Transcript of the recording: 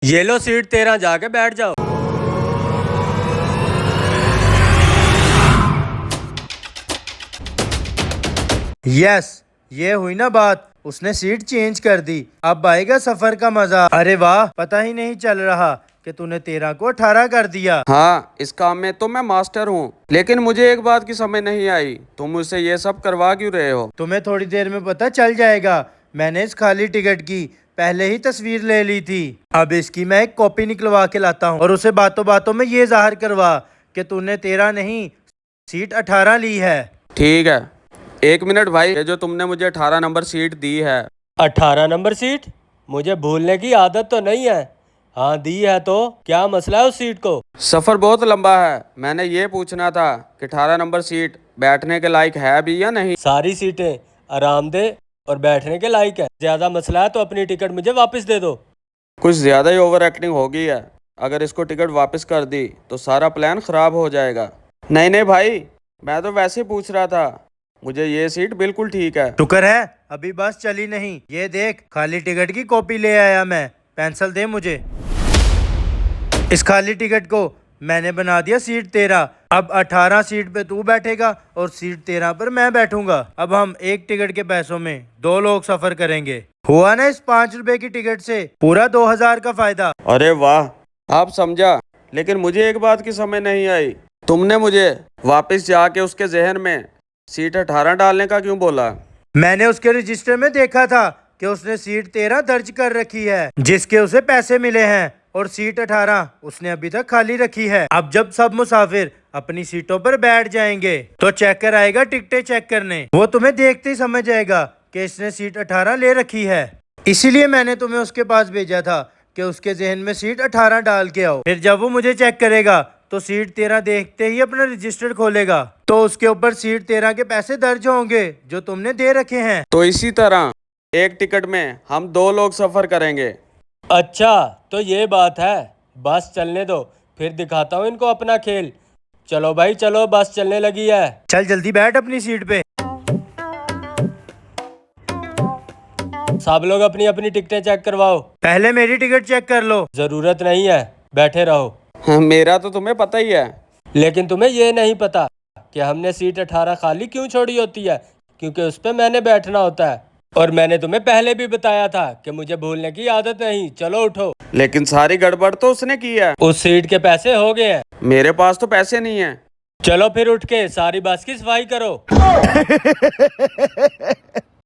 ये लो सीट 13, जाके बैठ जाओ। यस, ये हुई ना बात, उसने सीट चेंज कर दी। अब आएगा सफर का मजा। अरे वाह, पता ही नहीं चल रहा कि तूने 13 को 18 कर दिया। हाँ, इस काम में तो मैं मास्टर हूँ, लेकिन मुझे एक बात की समझ नहीं आई, तुम मुझसे ये सब करवा क्यों रहे हो? तुम्हें थोड़ी देर में पता चल जाएगा। मैंने इस खाली टिकट की पहले ही तस्वीर ले ली थी। अब इसकी मैं एक कॉपी निकलवा के लाता हूँ और उसे बातों बातों में ये जाहिर करवा कि तूने 13 नहीं, सीट 18 ली है। ठीक है, 1 मिनट भाई, ये जो तुमने मुझे 18 नंबर सीट दी है। 18 नंबर सीट? मुझे भूलने की आदत तो नहीं है। हाँ दी है, तो क्या मसला है उस सीट को? सफ़र बहुत लंबा है, मैंने ये पूछना था कि 18 नंबर सीट बैठने के लायक है भी या नहीं। सारी सीटें आरामदेह और बैठने के लायक है। ज्यादा मसला है तो अपनी टिकट मुझे वापस दे दो। कुछ ज़्यादा ही ओवर एक्टिंग हो गई है। अगर इसको टिकट वापस कर दी तो सारा प्लान ख़राब हो जाएगा। नहीं नहीं भाई, मैं तो वैसे ही पूछ रहा था, मुझे ये सीट बिल्कुल ठीक है। शुक्र है अभी बस चली नहीं। ये देख, खाली टिकट की कॉपी ले आया मैं। पेंसिल दे मुझे। इस खाली टिकट को मैंने बना दिया सीट 13। अब 18 सीट पे तू बैठेगा और सीट 13 पर मैं बैठूंगा। अब हम एक टिकट के पैसों में 2 लोग सफर करेंगे। हुआ ना इस 5 रुपए की टिकट से पूरा 2000 का फायदा। अरे वाह, आप समझा, लेकिन मुझे एक बात की समझ नहीं आई, तुमने मुझे वापस जाके उसके जहन में सीट 18 डालने का क्यों बोला? मैंने उसके रजिस्टर में देखा था कि उसने सीट 13 दर्ज कर रखी है, जिसके उसे पैसे मिले हैं, और सीट 18 उसने अभी तक खाली रखी है। अब जब सब मुसाफिर अपनी सीटों पर बैठ जाएंगे तो चेकर आएगा टिकटें चेक करने। वो तुम्हें देखते ही समझ जाएगा कि इसने सीट 18 ले रखी है। इसीलिए मैंने तुम्हें उसके पास भेजा था कि उसके जहन में सीट 18 डाल के आओ। फिर जब वो मुझे चेक करेगा तो सीट 13 देखते ही अपना रजिस्टर खोलेगा, तो उसके ऊपर सीट 13 के पैसे दर्ज होंगे जो तुमने दे रखे हैं। तो इसी तरह एक टिकट में हम 2 लोग सफ़र करेंगे। अच्छा तो ये बात है। बस चलने दो, फिर दिखाता हूँ इनको अपना खेल। चलो भाई चलो, बस चलने लगी है। चल जल्दी बैठ अपनी सीट पे। सब लोग अपनी अपनी टिकटें चेक करवाओ। पहले मेरी टिकट चेक कर लो। जरूरत नहीं है, बैठे रहो। हाँ, मेरा तो तुम्हें पता ही है। लेकिन तुम्हें ये नहीं पता कि हमने सीट 18 खाली क्यों छोड़ी होती है, क्योंकि उस पे मैंने बैठना होता है। और मैंने तुम्हें पहले भी बताया था कि मुझे भूलने की आदत नहीं। चलो उठो। लेकिन सारी गड़बड़ तो उसने की है। उस सीट के पैसे हो गए हैं। मेरे पास तो पैसे नहीं है। चलो फिर उठ के सारी बस की सफाई करो।